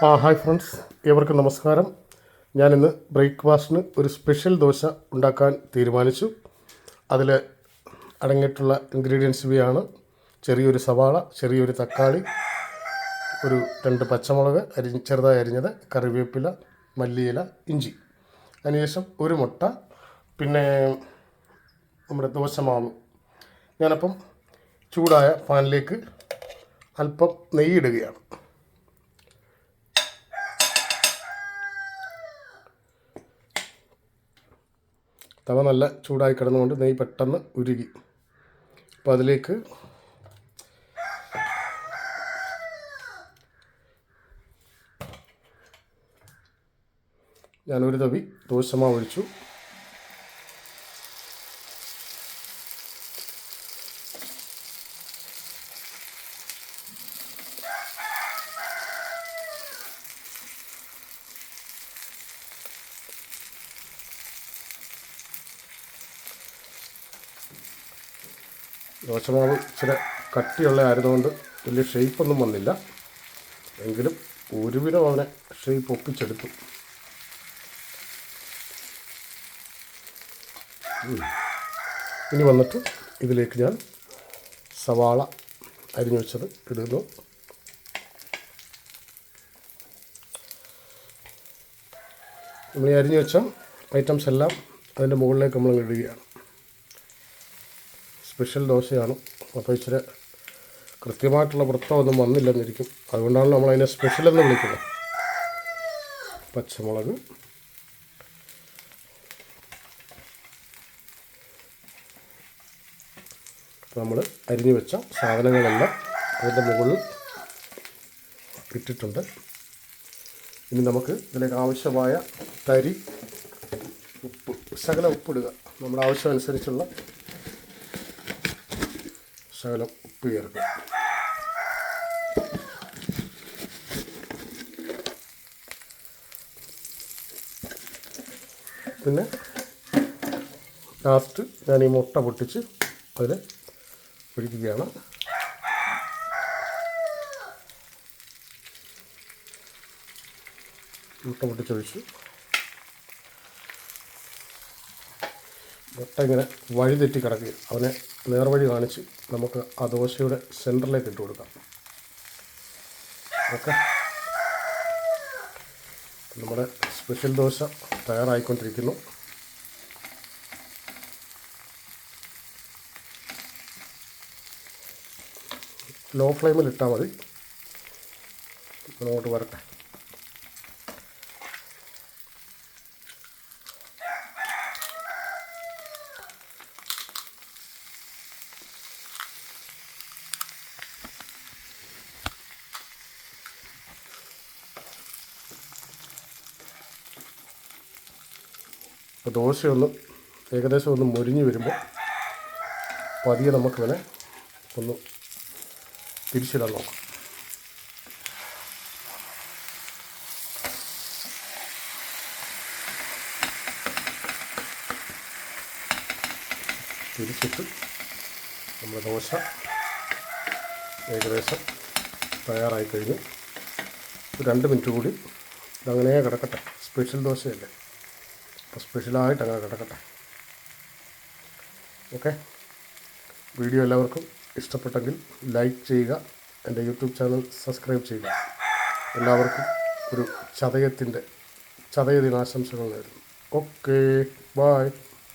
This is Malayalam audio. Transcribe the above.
ഹായ് ഫ്രണ്ട്സ്, ഏവർക്കും നമസ്കാരം. ഞാനിന്ന് ബ്രേക്ക്ഫാസ്റ്റിന് ഒരു സ്പെഷ്യൽ ദോശ ഉണ്ടാക്കാൻ തീരുമാനിച്ചു. അതിൽ അടങ്ങിയിട്ടുള്ള ഇൻഗ്രീഡിയൻസ് ഇവയാണ്: ചെറിയൊരു സവാള, ചെറിയൊരു തക്കാളി, ഒരു 2 പച്ചമുളക് ചെറുതായി അരിഞ്ഞത്, കറിവേപ്പില, മല്ലിയില, ഇഞ്ചി. അതിനുശേഷം ഒരു മുട്ട, പിന്നെ നമ്മുടെ ദോശമാവ്. ഞാനപ്പം ചൂടായ പാനിലേക്ക് അല്പം നെയ്യിടുകയാണ്. തവ നല്ല ചൂടായി കിടന്നുകൊണ്ട് നെയ്യ് പെട്ടെന്ന് ഉരുകി. അപ്പോൾ അതിലേക്ക് ഞാനൊരു തവി ദോശമാവ് ഒഴിച്ചു. ദോശമാവ് ഇച്ചിരി കട്ടിയുള്ള ആയതുകൊണ്ട് വലിയ ഷേപ്പൊന്നും വന്നില്ല, എങ്കിലും ഒരുവിധം അവനെ ഷേപ്പ് ഒപ്പിച്ചെടുത്തു. ഇനി വന്നിട്ട് ഇതിലേക്ക് ഞാൻ സവാള അരിഞ്ഞു വെച്ചത് ഇടുന്നു. നമ്മൾ ഈ അരിഞ്ഞു വെച്ച ഐറ്റംസ് എല്ലാം അതിൻ്റെ മുകളിലേക്ക് നമ്മൾ ഇടുകയാണ്. സ്പെഷ്യൽ ദോശയാണ്, അപ്പോൾ ഇച്ചിരി കൃത്യമായിട്ടുള്ള വൃത്തമൊന്നും വന്നില്ലെന്നിരിക്കും. അതുകൊണ്ടാണ് നമ്മളതിനെ സ്പെഷ്യലെന്ന് വിളിക്കുന്നത്. പച്ചമുളക്, നമ്മൾ അരിഞ്ഞു വെച്ച സാധനങ്ങളെല്ലാം അതിൻ്റെ മുകളിൽ ഇട്ടിട്ടുണ്ട്. ഇനി നമുക്ക് ഇതിലേക്ക് ആവശ്യമായ തരി ഉപ്പ്, ശകലം ഉപ്പിടുക. നമ്മുടെ ആവശ്യമനുസരിച്ചുള്ള ശകലം ഉപ്പ് ചേർക്കുക. പിന്നെ ലാസ്റ്റ് ഞാൻ ഈ മുട്ട പൊട്ടിച്ച് അതിൽ ഒഴിക്കുകയാണ്. മുട്ട പൊട്ടിച്ചൊഴിച്ച് മുട്ട ഇങ്ങനെ വഴിതെറ്റി കിടക്കുക. അവനെ നേർവഴി കാണിച്ച് നമുക്ക് ആ ദോശയുടെ സെൻറ്ററിലേക്ക് ഇട്ട് കൊടുക്കാം. ഓക്കെ, നമ്മുടെ സ്പെഷ്യൽ ദോശ തയ്യാറായിക്കൊണ്ടിരിക്കുന്നു. ലോ ഫ്ലെയിമിൽ ഇട്ടാൽ മതി, അങ്ങോട്ട് വരട്ടെ. അപ്പോൾ ദോശയൊന്ന് ഏകദേശം ഒന്ന് മൊരിഞ്ഞ് വരുമ്പോൾ പതിയെ നമുക്കിതിനെ ഒന്ന് തിരിച്ചിടാൻ നോക്കാം. തിരിച്ചിട്ട് നമ്മുടെ ദോശ ഏകദേശം തയ്യാറായി കഴിഞ്ഞു. 2 മിനിറ്റ് കൂടി ഇതങ്ങനെ കിടക്കട്ടെ. സ്പെഷ്യൽ ദോശയല്ലേ, അപ്പോൾ സ്പെഷ്യലായിട്ട് അങ്ങനെ കിടക്കട്ടെ. ഓക്കെ, വീഡിയോ എല്ലാവർക്കും ഇഷ്ടപ്പെട്ടെങ്കിൽ ലൈക്ക് ചെയ്യുക, എൻ്റെ യൂട്യൂബ് ചാനൽ സബ്സ്ക്രൈബ് ചെയ്യുക. എല്ലാവർക്കും ഒരു ചതയ ദിനാശംസകൾ നേരുന്നു. Okay, by.